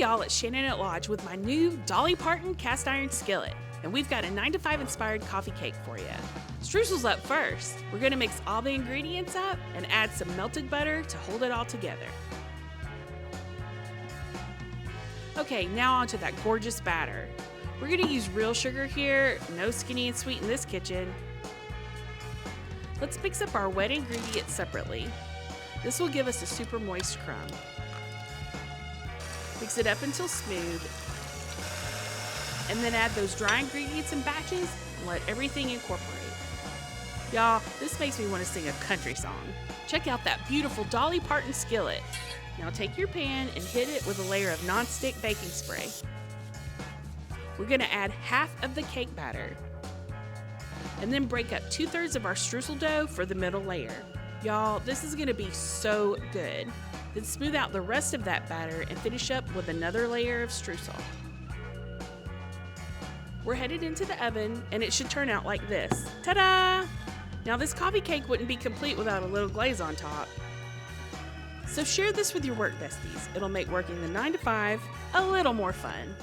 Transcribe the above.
y'all, it's Shannon at Lodge with my new Dolly Parton cast iron skillet. And we've got a 9 to 5 inspired coffee cake for you. Streusel's up first. We're gonna mix all the ingredients up and add some melted butter to hold it all together. Okay, now onto that gorgeous batter. We're gonna use real sugar here, no skinny and sweet in this kitchen. Let's mix up our wet ingredients separately. This will give us a super moist crumb. Mix it up until smooth, and then add those dry ingredients in batches and let everything incorporate. Y'all, this makes me want to sing a country song. Check out that beautiful Dolly Parton skillet. Now take your pan and hit it with a layer of non-stick baking spray. We're gonna add half of the cake batter, and then break up 2/3 of our streusel dough for the middle layer. Y'all, this is gonna be so good. Then smooth out the rest of that batter and finish up with another layer of streusel. We're headed into the oven, and it should turn out like this. Ta-da! Now this coffee cake wouldn't be complete without a little glaze on top. So share this with your work besties. It'll make working the 9 to 5 a little more fun.